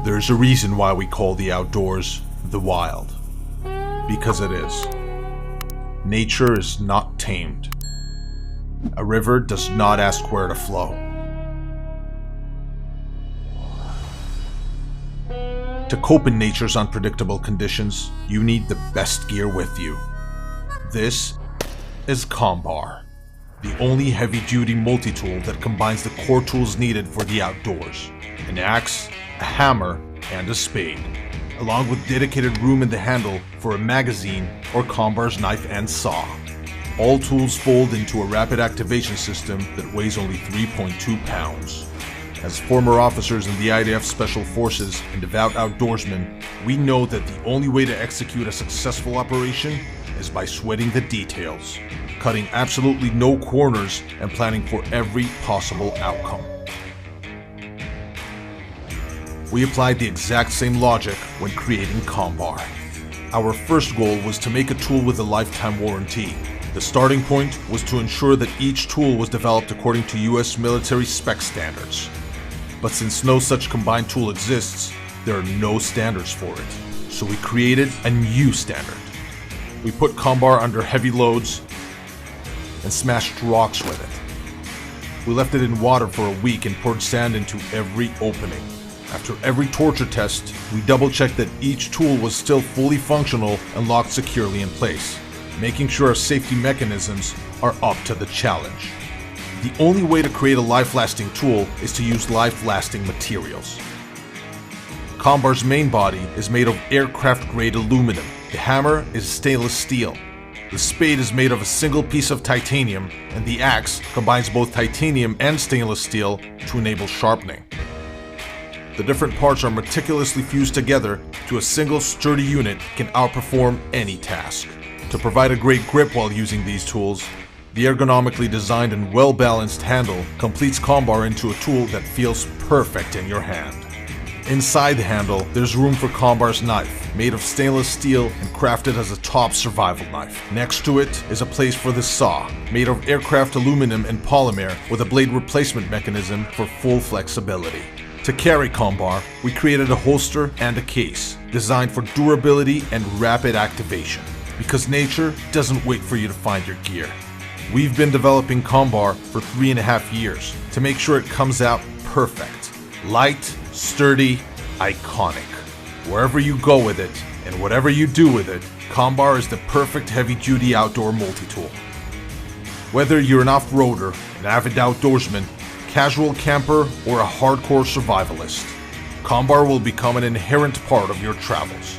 There's a reason why we call the outdoors the wild. Because it is. Nature is not tamed. A river does not ask where to flow. To cope in nature's unpredictable conditions, you need the best gear with you. This is Combar, the only heavy-duty multi-tool that combines the core tools needed for the outdoors: an axe, a hammer, and a spade, along with dedicated room in the handle for a magazine or Combar's knife and saw. All tools fold into a rapid activation system that weighs only 3.2 pounds. As former officers in the IDF Special Forces and devout outdoorsmen, we know that the only way to execute a successful operation is by sweating the details, cutting absolutely no corners, and planning for every possible outcome. We applied the exact same logic when creating Combar. Our first goal was to make a tool with a lifetime warranty. The starting point was to ensure that each tool was developed according to US military spec standards. But since no such combined tool exists, there are no standards for it. So we created a new standard. We put Combar under heavy loads and smashed rocks with it. We left it in water for a week and poured sand into every opening. After every torture test, we double-checked that each tool was still fully functional and locked securely in place, making sure our safety mechanisms are up to the challenge. The only way to create a life-lasting tool is to use life-lasting materials. Combar's main body is made of aircraft-grade aluminum. The hammer is stainless steel. The spade is made of a single piece of titanium, and the axe combines both titanium and stainless steel to enable sharpening. The different parts are meticulously fused together to a single sturdy unit that can outperform any task. To provide a great grip while using these tools, the ergonomically designed and well-balanced handle completes Combar into a tool that feels perfect in your hand. Inside the handle, there's room for Combar's knife, made of stainless steel and crafted as a top survival knife. Next to it is a place for the saw, made of aircraft aluminum and polymer with a blade replacement mechanism for full flexibility. To carry Combar, we created a holster and a case, designed for durability and rapid activation, because nature doesn't wait for you to find your gear. We've been developing Combar for 3.5 years to make sure it comes out perfect. Light, sturdy, iconic. Wherever you go with it, and whatever you do with it, Combar is the perfect heavy-duty outdoor multi-tool. Whether you're an off-roader, an avid outdoorsman, casual camper, or a hardcore survivalist, Combar will become an inherent part of your travels.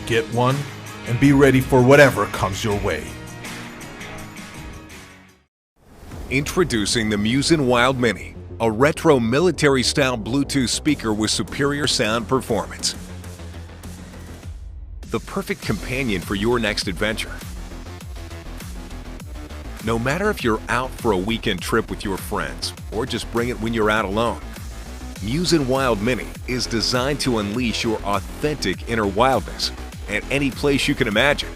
Get one, and be ready for whatever comes your way. Introducing the Musin Wild Mini, a retro military-style Bluetooth speaker with superior sound performance. The perfect companion for your next adventure. No matter if you're out for a weekend trip with your friends or just bring it when you're out alone, Musin Wild Mini is designed to unleash your authentic inner wildness at any place you can imagine.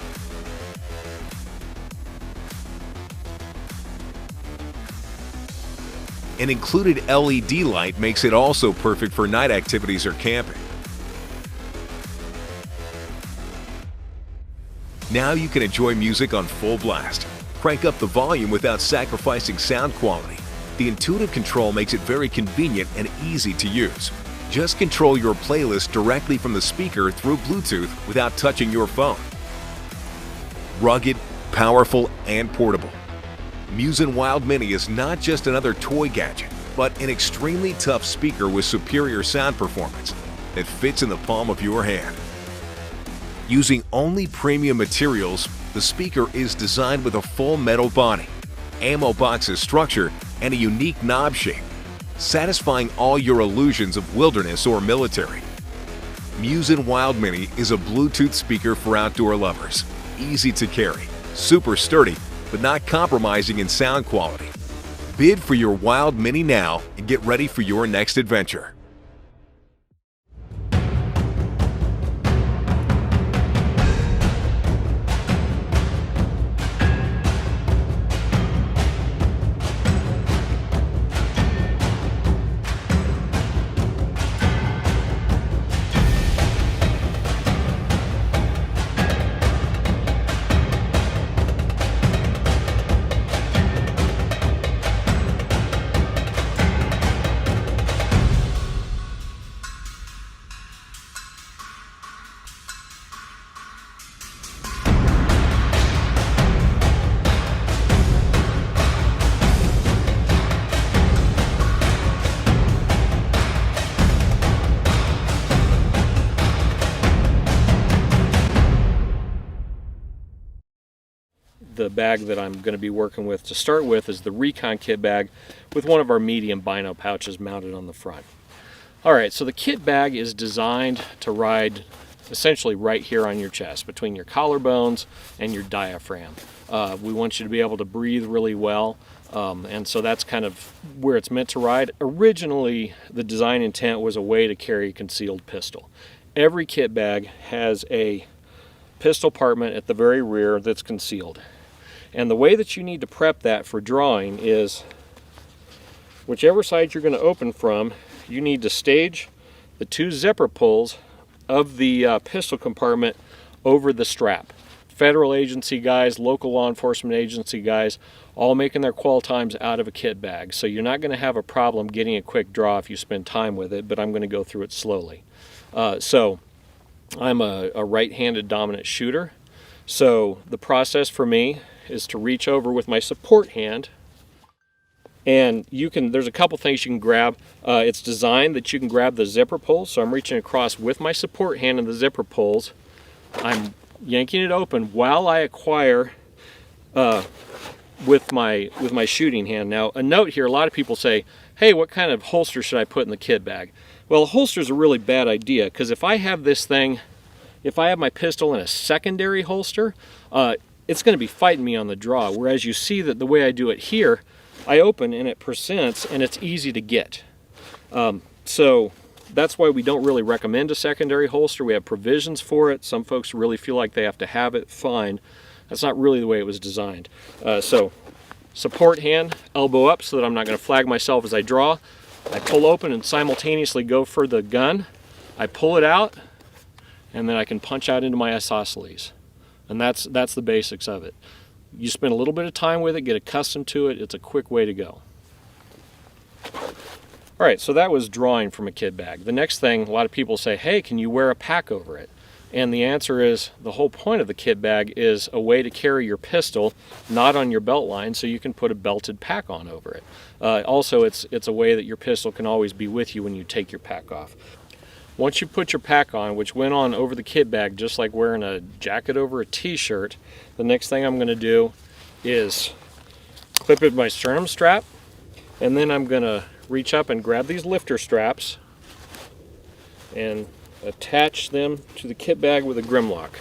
An included LED light makes it also perfect for night activities or camping. Now you can enjoy music on full blast. Crank up the volume without sacrificing sound quality. The intuitive control makes it very convenient and easy to use. Just control your playlist directly from the speaker through Bluetooth without touching your phone. Rugged, powerful, and portable, Musin Wild Mini is not just another toy gadget, but an extremely tough speaker with superior sound performance that fits in the palm of your hand. Using only premium materials, the speaker is designed with a full metal body, ammo boxes structure, and a unique knob shape, satisfying all your illusions of wilderness or military. Musin Wild Mini is a Bluetooth speaker for outdoor lovers. Easy to carry, super sturdy, but not compromising in sound quality. Bid for your Wild Mini now and get ready for your next adventure. the bag that I'm going to be working with to start with is the Recon Kit Bag with one of our medium bino pouches mounted on the front. Alright, so the kit bag is designed to ride essentially right here on your chest, between your collarbones and your diaphragm. We want you to be able to breathe really well, and so that's kind of where it's meant to ride. Originally, the design intent was a way to carry a concealed pistol. Every kit bag has a pistol compartment at the very rear that's concealed. And the way that you need to prep that for drawing is, whichever side you're going to open from, you need to stage the 2 zipper pulls of the pistol compartment over the strap. Federal agency guys, local law enforcement agency guys, all making their qual times out of a kit bag. So you're not going to have a problem getting a quick draw if you spend time with it, but I'm going to go through it slowly. So I'm a right-handed dominant shooter. So the process for me is to reach over with my support hand, and there's a couple things you can grab. It's designed that you can grab the zipper pull, so I'm reaching across with my support hand and the zipper pulls. I'm yanking it open while I acquire with my shooting hand. Now, a note here, a lot of people say, hey, what kind of holster should I put in the kit bag? Well, a holster is a really bad idea, because if I have my pistol in a secondary holster, it's going to be fighting me on the draw, whereas you see that the way I do it here, I open and it presents and it's easy to get. So that's why we don't really recommend a secondary holster. We have provisions for it. Some folks really feel like they have to have it. Fine. That's not really the way it was designed. So support hand, elbow up so that I'm not going to flag myself as I draw. I pull open and simultaneously go for the gun. I pull it out, and then I can punch out into my isosceles. And that's the basics of it. You spend a little bit of time with it, get accustomed to it. It's a quick way to go. All right, so that was drawing from a kit bag. The next thing, a lot of people say, hey, can you wear a pack over it? And the answer is, the whole point of the kit bag is a way to carry your pistol not on your belt line, so you can put a belted pack on over it. Also, it's a way that your pistol can always be with you when you take your pack off. Once you put your pack on, which went on over the kit bag just like wearing a jacket over a t-shirt, the next thing I'm going to do is clip it my sternum strap, and then I'm going to reach up and grab these lifter straps and attach them to the kit bag with a grimlock.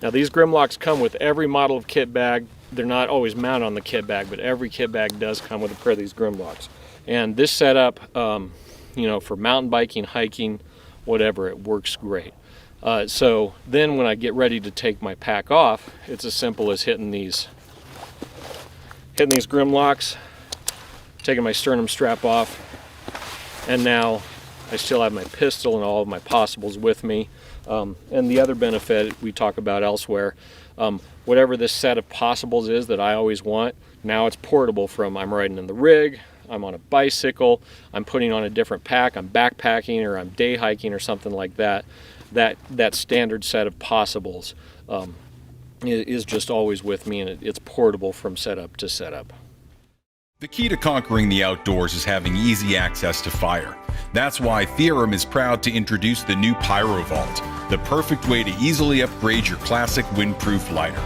Now, these grimlocks come with every model of kit bag. They're not always mounted on the kit bag, but every kit bag does come with a pair of these grimlocks. And this setup, for mountain biking, hiking, whatever, it works great. So then when I get ready to take my pack off, it's as simple as hitting these grimlocks, taking my sternum strap off, and now I still have my pistol and all of my possibles with me. And the other benefit we talk about elsewhere, whatever this set of possibles is that I always want, now it's portable from I'm riding in the rig, I'm on a bicycle, I'm putting on a different pack, I'm backpacking, or I'm day hiking or something like that. That standard set of possibles is just always with me, and it's portable from setup to setup. The key to conquering the outdoors is having easy access to fire. That's why Thyrm is proud to introduce the new Pyrovault, the perfect way to easily upgrade your classic windproof lighter.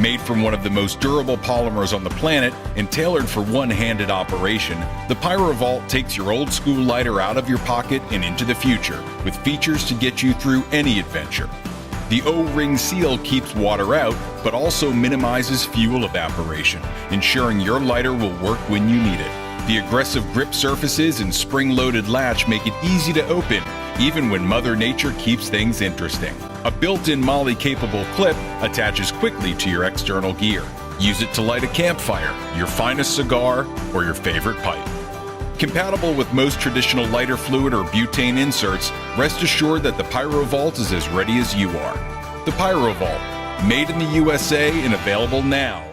Made from one of the most durable polymers on the planet and tailored for one-handed operation, the Pyrovault takes your old school lighter out of your pocket and into the future, with features to get you through any adventure. The O-ring seal keeps water out, but also minimizes fuel evaporation, ensuring your lighter will work when you need it. The aggressive grip surfaces and spring-loaded latch make it easy to open, even when Mother Nature keeps things interesting. A built-in MOLLE-capable clip attaches quickly to your external gear. Use it to light a campfire, your finest cigar, or your favorite pipe. Compatible with most traditional lighter fluid or butane inserts, rest assured that the Pyrovault is as ready as you are. The Pyrovault, made in the USA and available now.